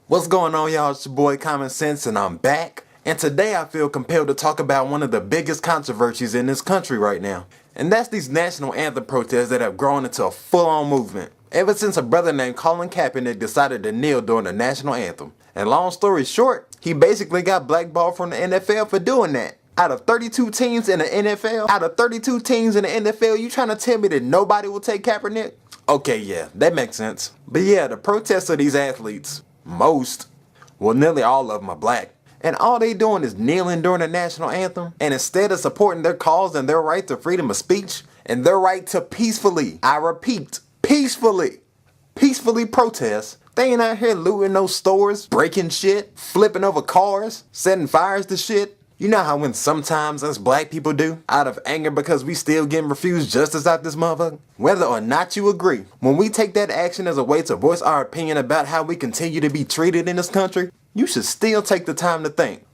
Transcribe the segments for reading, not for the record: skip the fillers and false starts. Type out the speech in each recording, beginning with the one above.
What's going on, y'all? It's your boy Common Sense, and I'm back. And today I feel compelled to talk about one of the biggest controversies in this country right now. And that's these national anthem protests that have grown into a full-on movement. Ever since a brother named Colin Kaepernick decided to kneel during the national anthem. And long story short, he basically got blackballed from the NFL for doing that. Out of 32 teams in the NFL, you trying to tell me that nobody will take Kaepernick? Okay, yeah, that makes sense. But yeah, the protests of these athletes, nearly all of them are black. And all they doing is kneeling during the national anthem. And instead of supporting their cause and their right to freedom of speech and their right to peacefully, I repeat, peacefully protest, they ain't out here looting those stores, breaking shit, flipping over cars, setting fires to shit. You know how when sometimes us black people do, out of anger because we still getting refused justice out this motherfucker? Whether or not you agree, when we take that action as a way to voice our opinion about how we continue to be treated in this country, you should still take the time to think,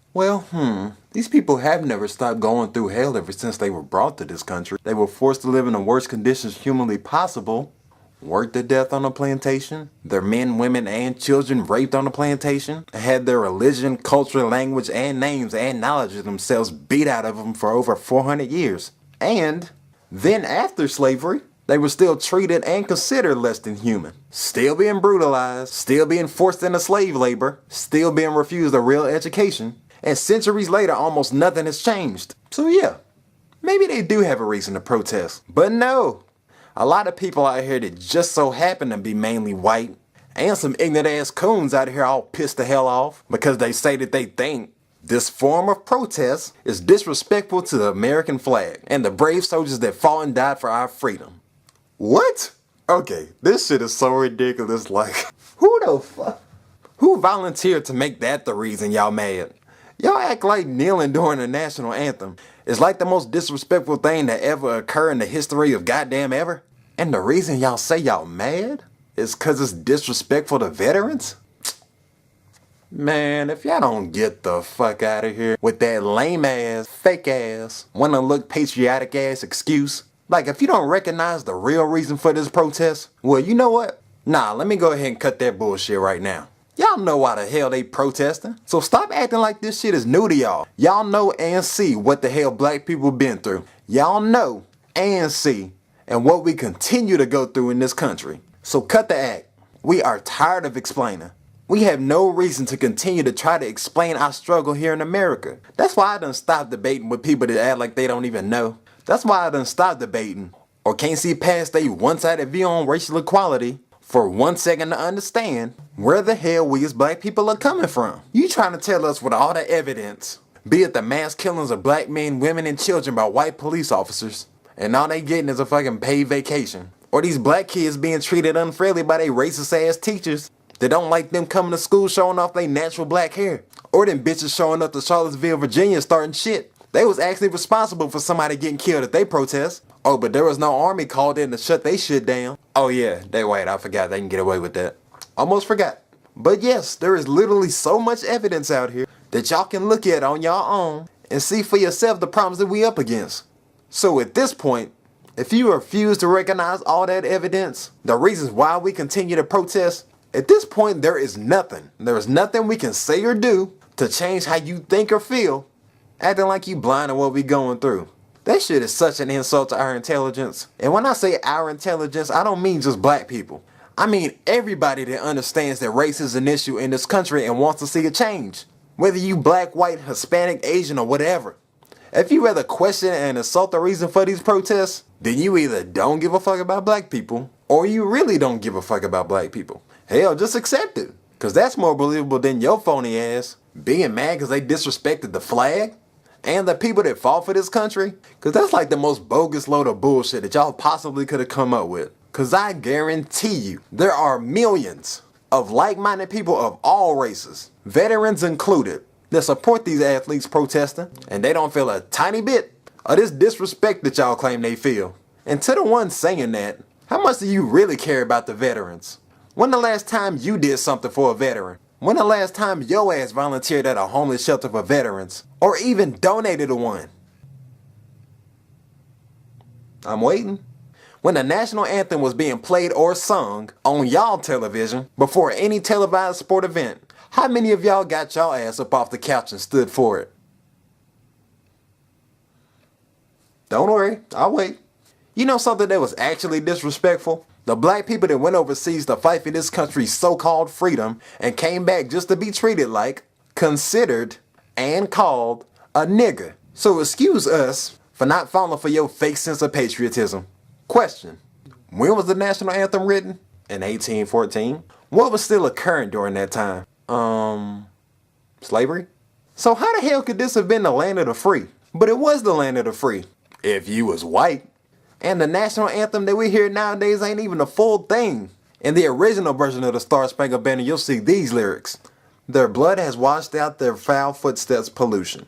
these people have never stopped going through hell ever since they were brought to this country. They were forced to live in the worst conditions humanly possible, worked to death on a plantation, their men, women, and children raped on a plantation, had their religion, culture, language, and names and knowledge of themselves beat out of them for over 400 years. And then after slavery, they were still treated and considered less than human. Still being brutalized, still being forced into slave labor, still being refused a real education, and centuries later almost nothing has changed. So yeah, maybe they do have a reason to protest. But no! A lot of people out here that just so happen to be mainly white, and some ignorant ass coons out here all pissed the hell off because they say that they think this form of protest is disrespectful to the American flag and the brave soldiers that fought and died for our freedom. What? Okay, this shit is so ridiculous. Like, who the fuck? Who volunteered to make that the reason y'all mad? Y'all act like kneeling during the national anthem is like the most disrespectful thing that ever occurred in the history of goddamn ever. And the reason y'all say y'all mad is cause it's disrespectful to veterans? Man, if y'all don't get the fuck out of here with that lame ass, fake ass, wanna look patriotic ass excuse. Like, if you don't recognize the real reason for this protest, well, you know what? Nah, let me go ahead and cut that bullshit right now. Y'all know why the hell they protesting. So stop acting like this shit is new to y'all. Y'all know and see what the hell black people been through. Y'all know and see and what we continue to go through in this country. So cut the act. We are tired of explaining. We have no reason to continue to try to explain our struggle here in America. That's why I done stopped debating with people that act like they don't even know. That's why I done stopped debating or can't see past a one-sided view on racial equality for 1 second to understand where the hell we as black people are coming from. You trying to tell us with all the evidence, be it the mass killings of black men, women, and children by white police officers, and all they getting is a fucking paid vacation, or these black kids being treated unfairly by their racist ass teachers that don't like them coming to school showing off their natural black hair, or them bitches showing up to Charlottesville, Virginia starting shit. They was actually responsible for somebody getting killed at they protest. Oh, but there was no army called in to shut they shit down. Oh yeah, they white, I forgot they can get away with that. Almost forgot. But yes, there is literally so much evidence out here that y'all can look at on y'all own and see for yourself the problems that we up against. So at this point, if you refuse to recognize all that evidence, the reasons why we continue to protest, at this point there is nothing. There is nothing we can say or do to change how you think or feel, acting like you blind to what we going through. That shit is such an insult to our intelligence. And when I say our intelligence, I don't mean just black people. I mean everybody that understands that race is an issue in this country and wants to see a change. Whether you black, white, Hispanic, Asian, or whatever. If you rather question and insult the reason for these protests, then you either don't give a fuck about black people, or you really don't give a fuck about black people. Hell, just accept it. Cause that's more believable than your phony ass being mad cause they disrespected the flag and the people that fought for this country. Cause that's like the most bogus load of bullshit that y'all possibly could have come up with. Cause I guarantee you, there are millions of like-minded people of all races, veterans included, that support these athletes protesting, and they don't feel a tiny bit of this disrespect that y'all claim they feel. And to the ones saying that, how much do you really care about the veterans? When the last time you did something for a veteran? When the last time your ass volunteered at a homeless shelter for veterans? Or even donated to one? I'm waiting. when the national anthem was being played or sung on y'all television before any televised sport event, how many of y'all got y'all ass up off the couch and stood for it? Don't worry, I'll wait. You know something that was actually disrespectful? The black people that went overseas to fight for this country's so-called freedom and came back just to be treated like, considered, and called a nigger. So excuse us for not falling for your fake sense of patriotism. Question: when was the national anthem written? In 1814. What was still occurring during that time? Slavery? So how the hell could this have been the land of the free? But it was the land of the free, if you was white. And the national anthem that we hear nowadays ain't even a full thing. In the original version of the Star Spangled Banner, you'll see these lyrics. Their blood has washed out their foul footsteps pollution.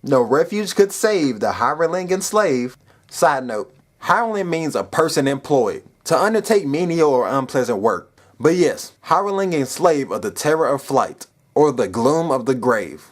No refuge could save the hireling and slave. Side note, hireling means a person employed to undertake menial or unpleasant work. But yes, hireling and slave are the terror of flight, or the gloom of the grave.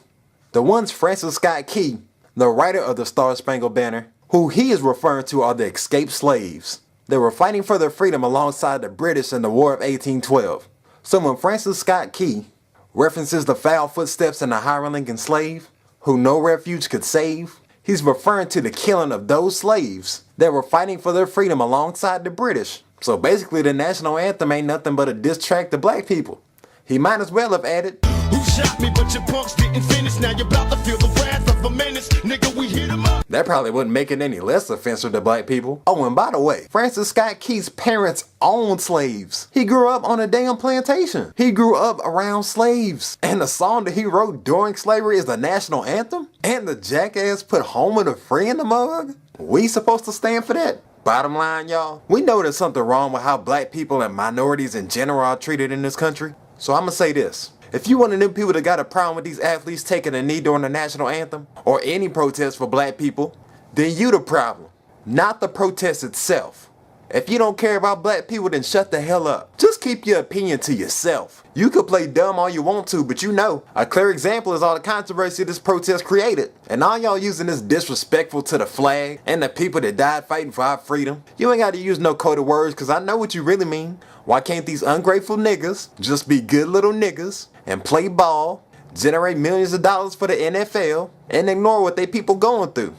The ones Francis Scott Key, the writer of the Star Spangled Banner, who he is referring to are the escaped slaves. They were fighting for their freedom alongside the British in the War of 1812. So when Francis Scott Key references the foul footsteps and the hireling and slave, who no refuge could save, he's referring to the killing of those slaves that were fighting for their freedom alongside the British. So basically the national anthem ain't nothing but a diss track to black people. He might as well have added, "Who shot me but your punks didn't finish, now you're about to feel the wrath of a menace, nigga we hit him up." That probably wouldn't make it any less offensive to black people. Oh, and by the way, Francis Scott Key's parents owned slaves. He grew up on a damn plantation. He grew up around slaves. And the song that he wrote during slavery is the national anthem? And the jackass put home of the free in the mug? We supposed to stand for that? Bottom line, y'all, we know there's something wrong with how black people and minorities in general are treated in this country. So I'ma say this. If you one of them people that got a problem with these athletes taking a knee during the national anthem, or any protest for black people, then you the problem, not the protest itself. If you don't care about black people, then shut the hell up. Just keep your opinion to yourself. You could play dumb all you want to, but you know, a clear example is all the controversy this protest created. And all y'all using this disrespectful to the flag and the people that died fighting for our freedom. You ain't gotta use no coded words, cause I know what you really mean. Why can't these ungrateful niggas just be good little niggas and play ball, generate millions of dollars for the NFL, and ignore what they people going through?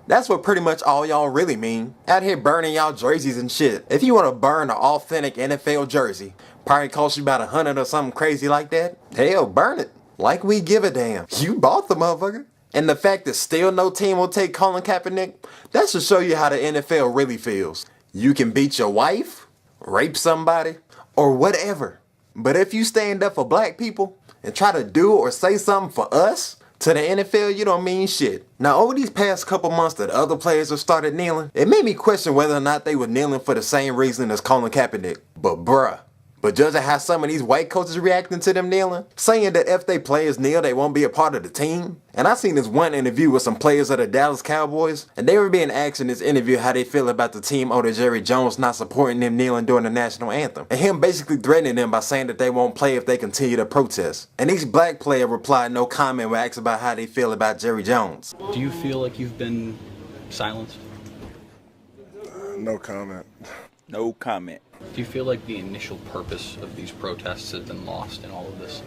That's what pretty much all y'all really mean. Out here burning y'all jerseys and shit. If you want to burn an authentic NFL jersey, probably cost you about $100 or something crazy like that. Hell, burn it. Like we give a damn. You bought the motherfucker. And the fact that still no team will take Colin Kaepernick, that should show you how the NFL really feels. You can beat your wife, rape somebody, or whatever. But if you stand up for black people and try to do or say something for us, to the NFL, you don't mean shit. Now, over these past couple months that other players have started kneeling, it made me question whether or not they were kneeling for the same reason as Colin Kaepernick. But bruh. But judging how some of these white coaches reacting to them kneeling, saying that if they players kneel, they won't be a part of the team. And I seen this one interview with some players of the Dallas Cowboys, and they were being asked in this interview how they feel about the team owner Jerry Jones not supporting them kneeling during the national anthem. And him basically threatening them by saying that they won't play if they continue to protest. And each black player replied no comment when asked about how they feel about Jerry Jones. Do you feel like you've been silenced? No comment. No comment. Do you feel like the initial purpose of these protests has been lost in all of this?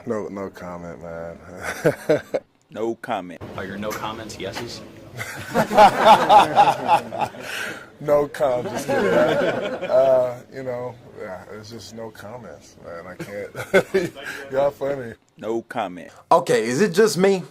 No comment, man. No comment. Are your no comments yeses? No comment. Just kidding. It's just no comments, man. I can't. Y'all funny. No comment. Okay, is it just me?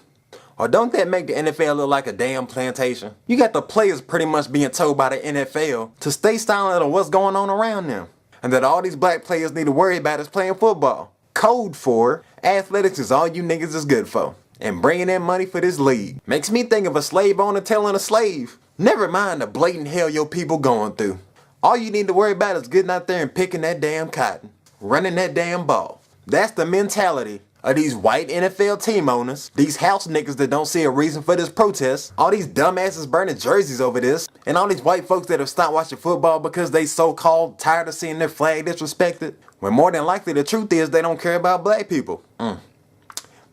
Or don't that make the NFL look like a damn plantation? You got the players pretty much being told by the NFL to stay silent on what's going on around them. And that all these black players need to worry about is playing football. Code for athletics is all you niggas is good for. And bringing in money for this league. Makes me think of a slave owner telling a slave, never mind the blatant hell your people going through. All you need to worry about is getting out there and picking that damn cotton. Running that damn ball. That's the mentality of these white NFL team owners, these house niggas that don't see a reason for this protest, all these dumbasses burning jerseys over this, and all these white folks that have stopped watching football because they so-called tired of seeing their flag disrespected, when more than likely the truth is they don't care about black people.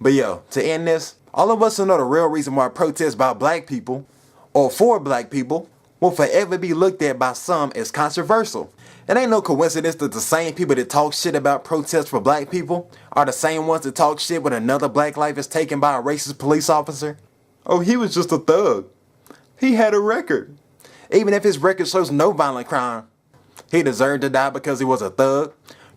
But yo, to end this, all of us know the real reason why protests about black people, or for black people, will forever be looked at by some as controversial. It ain't no coincidence that the same people that talk shit about protests for black people are the same ones that talk shit when another black life is taken by a racist police officer. Oh, he was just a thug. He had a record. Even if his record shows no violent crime, he deserved to die because he was a thug?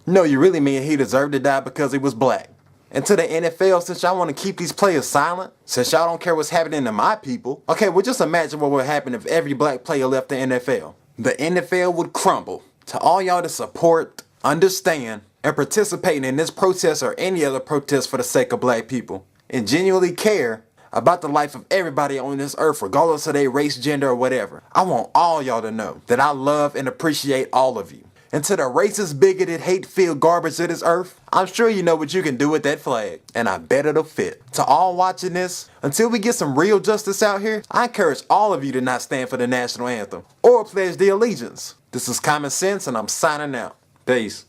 No, you really mean he deserved to die because he was black. And to the NFL, since y'all want to keep these players silent, since y'all don't care what's happening to my people, okay, well just imagine what would happen if every black player left the NFL. The NFL would crumble. To all y'all to support, understand, and participate in this protest or any other protest for the sake of black people, and genuinely care about the life of everybody on this earth, regardless of their race, gender, or whatever. I want all y'all to know that I love and appreciate all of you. And to the racist, bigoted, hate-filled garbage of this earth, I'm sure you know what you can do with that flag, and I bet it'll fit. To all watching this, until we get some real justice out here, I encourage all of you to not stand for the national anthem or pledge the allegiance. This is Common Sense, and I'm signing out. Peace.